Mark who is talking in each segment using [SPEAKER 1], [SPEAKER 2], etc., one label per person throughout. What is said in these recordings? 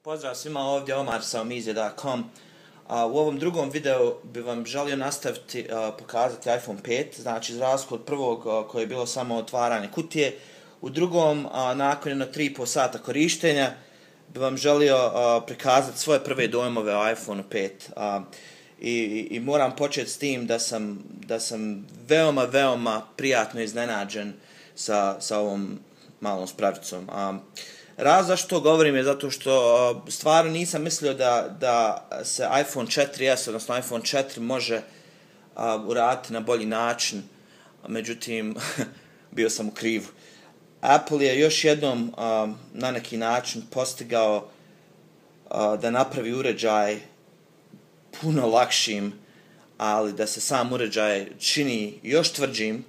[SPEAKER 1] Pozdrav svima, ovdje Omar sa Omizje.com. U ovom drugom videu bi vam želio nastaviti pokazati iPhone 5, znači za razliku od prvog koje je bilo samo otvaranje kutije. U drugom, nakon jedno 3,5 sata korištenja, bi vam želio prikazati svoje prve dojmove o iPhone 5. I moram početi s tim da sam veoma prijatno iznenađen sa ovom malom spravicom. Razlog zašto govorim je zato što stvarno nisam mislio da se iPhone 4S, odnosno iPhone 4 može uraditi na bolji način, međutim bio sam u krivu. Apple je još jednom na neki način postigao da napravi uređaj puno lakšim, ali da se sam uređaj čini još tvrđim,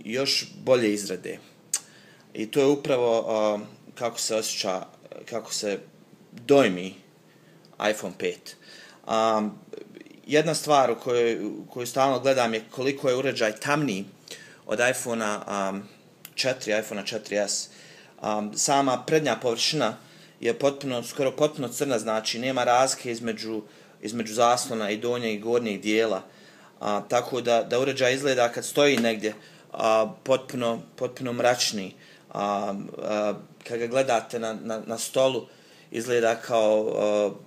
[SPEAKER 1] još bolje izrade. I to je upravo kako se osjeća, kako se dojmi iPhone 5. Jedna stvar koju stalno gledam je koliko je uređaj tamniji od iPhone 4, iPhone 4S. Sama prednja površina je skoro potpuno crna, znači nema razlike između zaslona i donjeg i gornjeg dijela. Tako da uređaj izgleda kad stoji negdje potpuno mračniji. Kad ga gledate na stolu, izgleda kao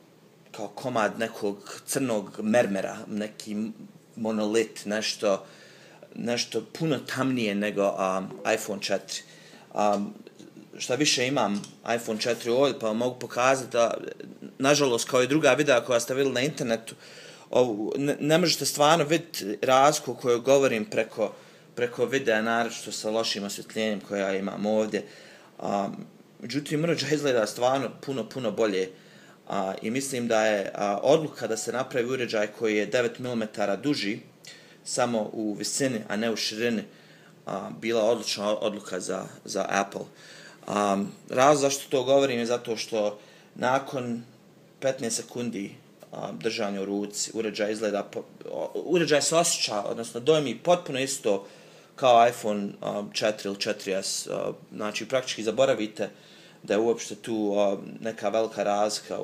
[SPEAKER 1] komad nekog crnog mermera, neki monolit, nešto puno tamnije nego iPhone 4. Šta više, imam iPhone 4 ovdje, pa mogu pokazati da, nažalost, kao i druga videa koja ste vidjeli na internetu, ne možete stvarno vidjeti razliku koju govorim preko videa, naročito sa lošim osvjetljenjem koje ja imam ovdje. Međutim, uređaj izgleda stvarno puno bolje. I mislim da je odluka da se napravi uređaj koji je 9 mm duži, samo u visini, a ne u širini, bila odlična odluka za Apple. Razlog zašto to govorim je zato što nakon 15 sekundi držanja u ruci, uređaj se osjeća, odnosno dojmi potpuno isto kao iPhone 4 ili 4S. Znači, praktički zaboravite da je uopšte tu neka velika razlika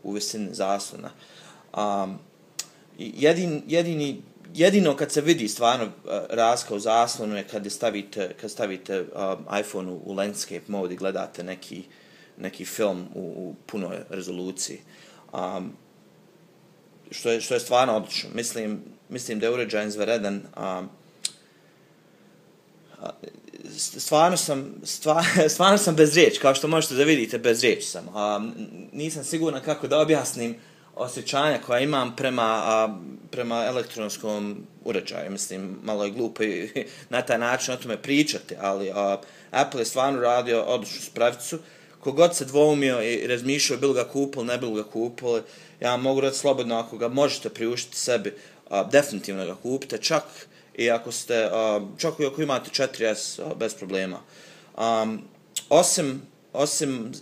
[SPEAKER 1] u visini zaslona. Jedino kad se vidi stvarno razlika u zaslonu je kad stavite iPhone u landscape mode i gledate neki film u punoj rezoluciji. Što je stvarno odlično. Mislim da je uređaj izvanredan. Stvarno sam bez riječi, kao što možete da vidite, bez riječi sam. Nisam siguran kako da objasnim osjećanja koja imam prema elektronskom uređaju. Mislim, malo je glupo i na taj način o tome pričati, ali Apple je stvarno radio odličnu spravicu. Kogod se dvoumio i razmišljao bilo ga kupili, ne bilo ga kupili, ja mogu reći slobodno, ako ga možete priuštiti sebi, definitivno ga kupite, čak i ako imate 4S, bez problema. Osim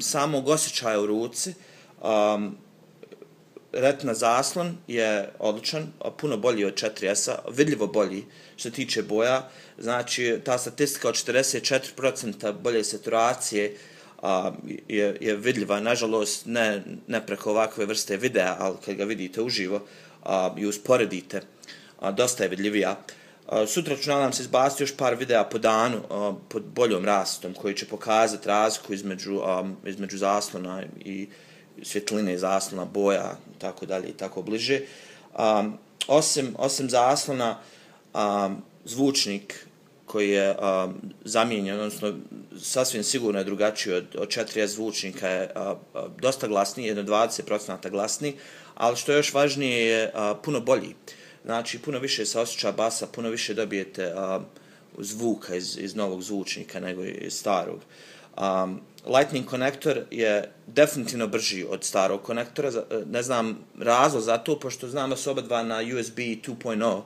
[SPEAKER 1] samog osjećaja u ruci, retina zaslon je odličan, puno bolji od 4S-a, vidljivo bolji što se tiče boja. Znači, ta statistika od 44% bolje saturacije je vidljiva, nažalost ne preko ovakve vrste videa, ali kad ga vidite uživo i usporedite, dosta je vidljivija. Sutra ću nadam se izbaciti još par videa po danu pod boljom rastom koji će pokazati razliku između zaslona i svjetline zaslona, boja, tako dalje i tako bliže. Osim zaslona, zvučnik koji je zamijenjen, odnosno sasvim sigurno je drugačiji od 4S zvučnika, je dosta glasniji, jedno 20% glasniji, ali što je još važnije je puno bolji. Znači, puno više se osjeća basa, puno više dobijete zvuka iz novog zvučnika nego iz starog. Lightning konektor je definitivno brži od starog konektora, ne znam razlog za to, pošto znam da su oba dva na USB 2.0,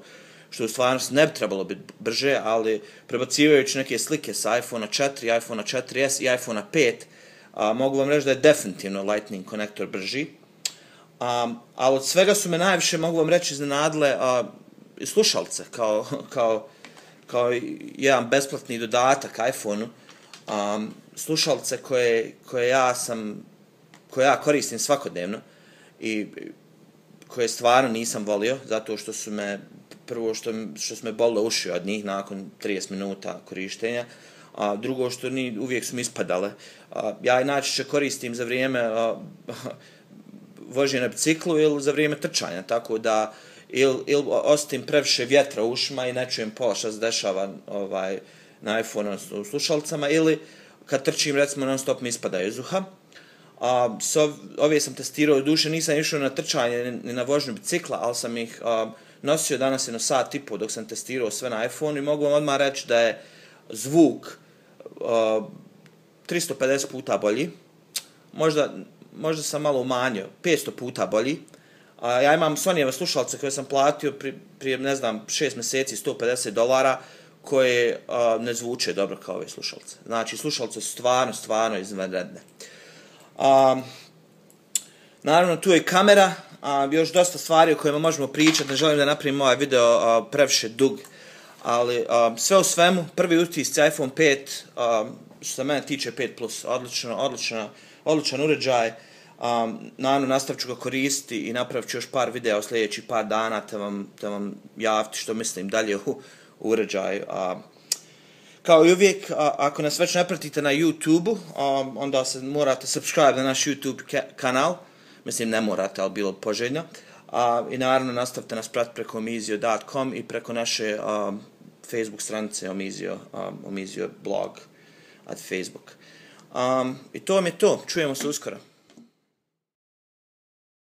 [SPEAKER 1] što u stvarnosti ne bi trebalo biti brže, ali prebacivajući neke slike sa iPhone 4, iPhone 4S i iPhone 5, mogu vam reći da je definitivno Lightning konektor brži. Ali od svega su me najviše, mogu vam reći, iznenadile slušalce, kao jedan besplatni dodatak iPhone-u. slušalce koje ja koristim svakodnevno i koje stvarno nisam volio, zato što su me, prvo što su me bolilo uši od njih nakon 30 minuta korištenja, a drugo što uvijek su mi ispadale. Ja i najčešće koristim za vrijeme vožnje na biciklu ili za vrijeme trčanja, tako da ili osjetim previše vjetra u ušima i ne čujem pola šta se dešava na iPhone u slušalcama, ili kad trčim, recimo, non stop mi ispadaju iz uha. Ove sam testirao, duše nisam išao na trčanje ni na vožnju bicikla, ali sam ih nosio danas jedno sat i po dok sam testirao sve na iPhone i mogu vam odmah reći da je zvuk 350 puta bolji. Možda sam malo umanjio, 500 puta bolji. Ja imam Sonyjeve slušalce koje sam platio prije, ne znam, 6 mjeseci, $150, koje ne zvuče dobro kao ove slušalce. Znači, slušalce su stvarno izvanredne. Naravno, tu je kamera, još dosta stvari o kojima možemo pričati, ne želim da napravim ovaj video previše dug, ali sve u svemu, prvi utisci iPhone 5, što se mene tiče 5+, odličan uređaj. Naravno, nastavit ću ga koristiti i napravit ću još par videa u sljedećih par dana te vam javiti što mislim dalje u uređaju. Kao i uvijek, ako nas već ne pratite na YouTube-u, onda se morate subscribe na naš YouTube kanal. Mislim, ne morate, ali bilo poželjno. I naravno, nastavite nas pratiti preko omizio.com i preko naše Facebook stranice Omizio blog at Facebook. I to vam je to. Čujemo se uskoro.